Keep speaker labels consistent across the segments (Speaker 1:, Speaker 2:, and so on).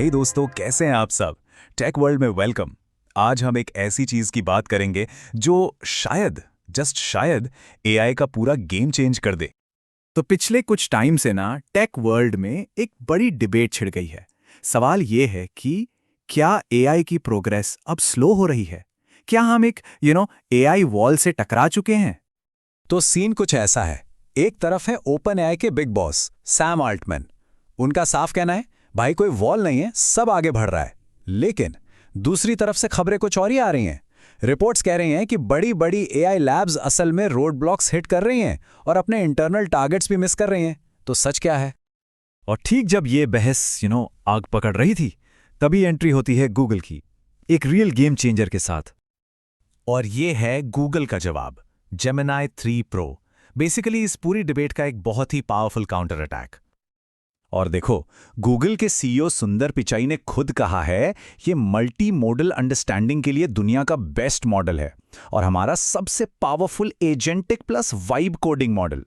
Speaker 1: हे दोस्तों, कैसे हैं आप सब। टेक वर्ल्ड में वेलकम। आज हम एक ऐसी चीज की बात करेंगे जो शायद, जस्ट शायद, एआई का पूरा गेम चेंज कर दे।
Speaker 2: तो पिछले कुछ टाइम से ना टेक वर्ल्ड में एक बड़ी डिबेट छिड़ गई है। सवाल ये है कि क्या एआई की प्रोग्रेस अब स्लो हो रही है? क्या हम एक एआई वॉल से टकरा चुके हैं?
Speaker 1: तो सीन कुछ ऐसा है। एक तरफ है ओपन एआई के बिग बॉस सैम आल्टमैन। उनका साफ कहना है, भाई कोई वॉल नहीं है, सब आगे बढ़ रहा है। लेकिन दूसरी तरफ से खबरें कुछ और ही आ रही हैं। रिपोर्ट्स कह रही हैं कि बड़ी बड़ी एआई लैब्स असल में रोड ब्लॉक्स हिट कर रही हैं और अपने इंटरनल टारगेट्स भी मिस कर रही हैं। तो सच क्या है?
Speaker 2: और ठीक जब ये बहस आग पकड़ रही थी, तभी एंट्री होती है गूगल की, एक रियल गेम चेंजर के साथ।
Speaker 1: और ये है गूगल का जवाब, जेमिनी 3 प्रो। बेसिकली इस पूरी डिबेट का एक बहुत ही पावरफुल काउंटर अटैक। और देखो, गूगल के सीईओ सुंदर पिचाई ने खुद कहा है ये मल्टी मोडल अंडरस्टैंडिंग के लिए दुनिया का बेस्ट मॉडल है और हमारा सबसे powerful agentic plus vibe coding model.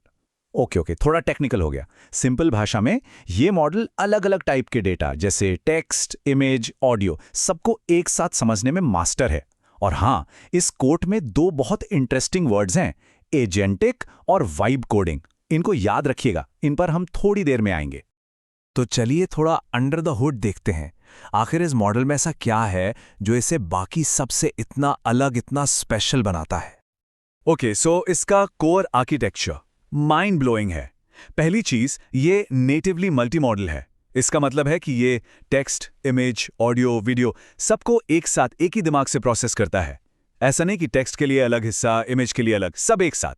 Speaker 1: Okay, थोड़ा टेक्निकल हो गया। सिंपल भाषा में ये मॉडल अलग अलग टाइप के डेटा जैसे टेक्स्ट, इमेज, ऑडियो सबको एक साथ समझने में मास्टर है। और हाँ, इस कोट में दो बहुत इंटरेस्टिंग वर्ड्स हैं, एजेंटिक और वाइब कोडिंग। इनको याद रखिएगा, इन पर हम थोड़ी देर में आएंगे।
Speaker 2: तो चलिए थोड़ा अंडर द हुड देखते हैं। आखिर इस मॉडल में ऐसा क्या है जो इसे बाकी सबसे इतना अलग, इतना स्पेशल बनाता है?
Speaker 1: ओके, सो इसका कोर आर्किटेक्चर माइंड ब्लोइंग है। पहली चीज, ये नेटिवली मल्टी मॉडल है। इसका मतलब है कि ये टेक्स्ट, इमेज, ऑडियो, वीडियो सबको एक साथ एक ही दिमाग से प्रोसेस करता है। ऐसा नहीं कि टेक्स्ट के लिए अलग हिस्सा, इमेज के लिए अलग, सब एक साथ।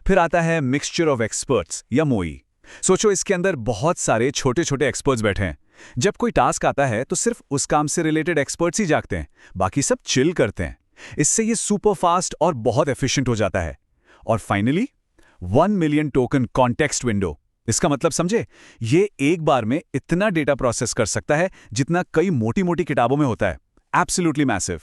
Speaker 1: फिर आता है मिक्सचर ऑफ एक्सपर्ट्स या मोई। सोचो, इसके अंदर बहुत सारे छोटे छोटे एक्सपर्ट्स बैठे हैं। जब कोई टास्क आता है तो सिर्फ उस काम से रिलेटेड एक्सपर्ट्स ही जागते हैं, बाकी सब चिल करते हैं। इससे ये सुपर फास्ट और बहुत एफिशिएंट हो जाता है। और finally 1 million token context window. इसका मतलब समझे, ये एक बार में इतना डेटा प्रोसेस कर सकता है जितना कई मोटी मोटी किताबों में होता है। Absolutely massive.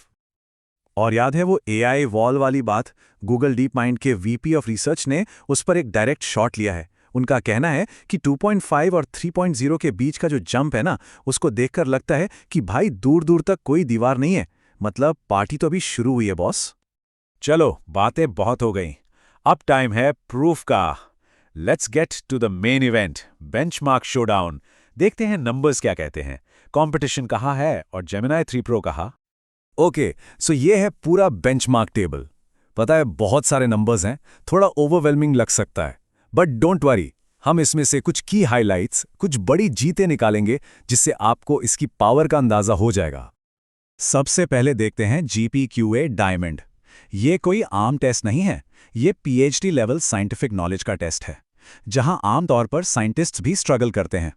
Speaker 2: और याद है वो एआई वॉल वाली बात? गूगल डीप माइंड के वीपी ऑफ रिसर्च ने उस पर एक डायरेक्ट शॉट लिया है। उनका कहना है कि 2.5 और 3.0 के बीच का जो जंप है ना, उसको देखकर लगता है कि भाई दूर दूर तक कोई दीवार नहीं है। मतलब पार्टी तो अभी शुरू हुई है बॉस।
Speaker 1: चलो, बातें बहुत हो गई, अब टाइम है प्रूफ का। Let's get to the main event, benchmark showdown. देखते हैं नंबर्स क्या कहते हैं, कंपटीशन कहाँ है और जेमिनी 3 प्रो कहाँ।
Speaker 2: ओके, सो ये है पूरा बेंचमार्क टेबल। पता है बहुत सारे नंबर्स हैं, थोड़ा ओवरवेलमिंग लग सकता है, बट डोंट वरी, हम इसमें से कुछ की हाइलाइट्स, कुछ बड़ी जीतें निकालेंगे जिससे आपको इसकी पावर का अंदाजा हो जाएगा। सबसे पहले देखते हैं GPQA डायमंड। ये कोई आम टेस्ट नहीं है, ये PhD लेवल साइंटिफिक नॉलेज का टेस्ट है, जहां आमतौर पर साइंटिस्ट्स भी स्ट्रगल करते हैं।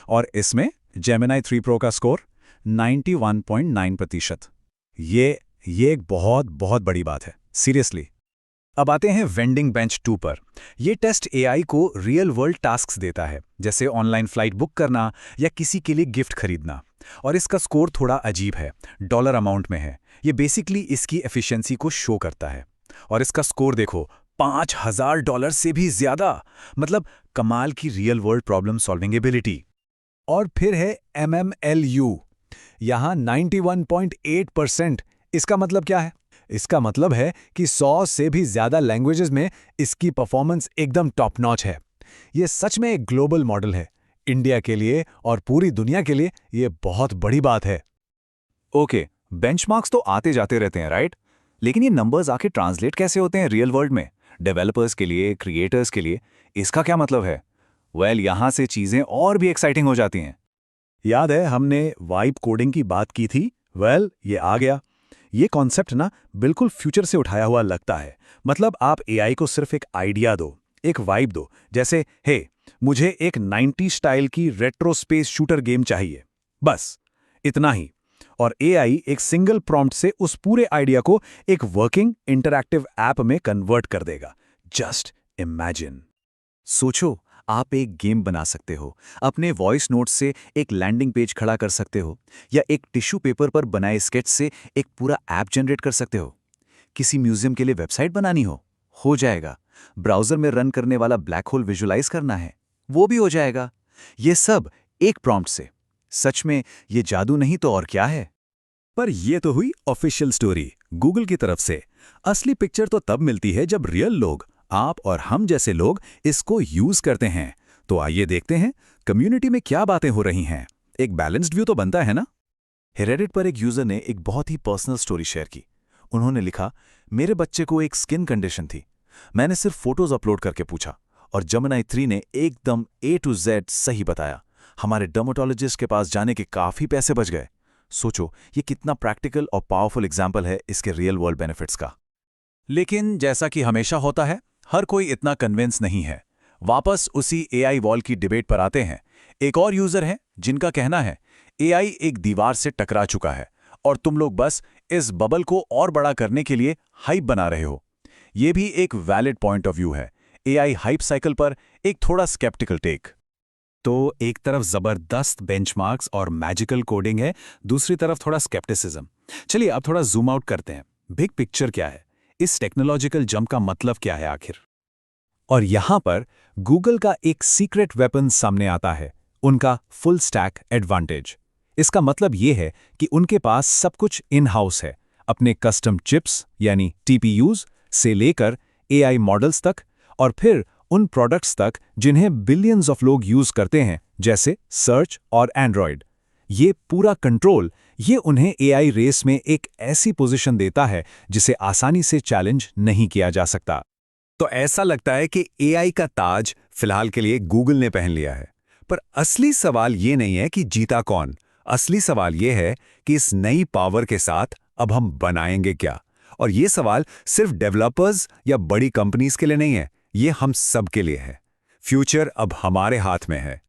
Speaker 2: और इसमें जेमिनी 3 प्रो का स्कोर 91.9%। ये एक बहुत बहुत बड़ी बात है, सीरियसली। अब आते हैं वेंडिंग बेंच 2 पर। यह टेस्ट एआई को रियल वर्ल्ड टास्क्स देता है, जैसे ऑनलाइन फ्लाइट बुक करना या किसी के लिए गिफ्ट खरीदना। और इसका स्कोर थोड़ा अजीब है, डॉलर अमाउंट में है। ये बेसिकली इसकी एफिशिएंसी को शो करता है। और इसका स्कोर देखो, $5,000 से भी ज्यादा। मतलब कमाल की real world problem solving ability. और फिर है MMLU, यहां 91.8%। इसका मतलब क्या है? इसका मतलब है कि 100 से भी ज्यादा लैंग्वेजेस में इसकी परफॉर्मेंस एकदम टॉप नॉच है। यह सच में एक ग्लोबल मॉडल है। इंडिया के लिए और पूरी दुनिया के लिए यह बहुत बड़ी बात है।
Speaker 1: ओके, बेंचमार्क्स तो आते जाते रहते हैं, राइट? लेकिन ये नंबर्स आके ट्रांसलेट कैसे होते हैं रियल वर्ल्ड में, डेवलपर्स के लिए, क्रिएटर्स के लिए? इसका क्या मतलब है? वेल, यहां से चीजें और भी एक्साइटिंग हो जाती हैं।
Speaker 2: याद है हमने वाइब कोडिंग की बात की थी? वेल, ये आ गया। ये कॉन्सेप्ट ना बिल्कुल फ्यूचर से उठाया हुआ लगता है। मतलब आप एआई को सिर्फ एक आइडिया दो, एक वाइब दो, जैसे हे मुझे एक 90 स्टाइल की रेट्रो स्पेस शूटर गेम चाहिए, बस इतना ही। और एआई एक सिंगल प्रॉम्प्ट से उस पूरे आइडिया को एक वर्किंग इंटरैक्टिव ऐप में कन्वर्ट कर देगा। Just imagine. सोचो, आप एक गेम बना सकते हो, अपने वॉइस नोट से एक लैंडिंग पेज खड़ा कर सकते हो, या एक टिश्यू पेपर पर बनाए स्केच से एक पूरा ऐप जनरेट कर सकते हो। किसी म्यूजियम के लिए वेबसाइट बनानी हो जाएगा। ब्राउजर में रन करने वाला ब्लैक होल विजुलाइज करना है, वो भी हो जाएगा। ये सब एक प्रॉम्प्ट से। सच में ये जादू नहीं तो और क्या है?
Speaker 1: पर ये तो हुई ऑफिशियल स्टोरी गूगल की तरफ से। असली पिक्चर तो तब मिलती है जब रियल लोग, आप और हम जैसे लोग इसको यूज करते हैं। तो आइए देखते हैं कम्युनिटी में क्या बातें हो रही हैं। एक बैलेंस्ड व्यू तो बनता है ना।
Speaker 2: रेडिट पर एक यूजर ने एक बहुत ही पर्सनल स्टोरी शेयर की। उन्होंने लिखा, मेरे बच्चे को एक स्किन कंडीशन थी। मैंने सिर्फ फोटोज अपलोड करके पूछा और जेमिनी 3 ने एकदम A to Z सही बताया। हमारे डर्मेटोलॉजिस्ट के पास जाने के काफी पैसे बच गए। सोचो ये कितना प्रैक्टिकल और पावरफुल एग्जाम्पल है इसके रियल वर्ल्ड बेनिफिट्स का।
Speaker 1: लेकिन जैसा कि हमेशा होता है, हर कोई इतना कन्विंस नहीं है। वापस उसी AI वॉल की डिबेट पर आते हैं। एक और यूजर है जिनका कहना है AI एक दीवार से टकरा चुका है और तुम लोग बस इस बबल को और बड़ा करने के लिए हाइप बना रहे हो। ये भी एक वैलिड पॉइंट ऑफ व्यू है। AI हाइप साइकिल पर एक थोड़ा स्केप्टिकल टेक।
Speaker 2: तो एक तरफ जबरदस्त बेंचमार्क्स और मैजिकल कोडिंग है, दूसरी तरफ थोड़ा स्केप्टिसिज्म। चलिए अब थोड़ा जूम आउट करते हैं। बिग पिक्चर क्या है? इस टेक्नोलॉजिकल जंप का मतलब क्या है आखिर? और यहां पर गूगल का एक सीक्रेट वेपन सामने आता है, उनका फुल स्टैक एडवांटेज। इसका मतलब यह है कि उनके पास सब कुछ इन हाउस है, अपने कस्टम चिप्स यानी TPUs से लेकर AI मॉडल्स तक, और फिर उन प्रोडक्ट्स तक जिन्हें बिलियंस ऑफ लोग यूज करते हैं, जैसे सर्च और एंड्रॉयड। ये पूरा कंट्रोल ये उन्हें AI रेस में एक ऐसी पोजीशन देता है जिसे आसानी से चैलेंज नहीं किया जा सकता।
Speaker 1: तो ऐसा लगता है कि AI का ताज फिलहाल के लिए गूगल ने पहन लिया है। पर असली सवाल ये नहीं है कि जीता कौन। असली सवाल ये है कि इस नई पावर के साथ अब हम बनाएंगे क्या। और ये सवाल सिर्फ डेवलपर्स या बड़ी कंपनीज के लिए नहीं है, ये हम सब के लिए है। फ्यूचर अब हमारे हाथ में है।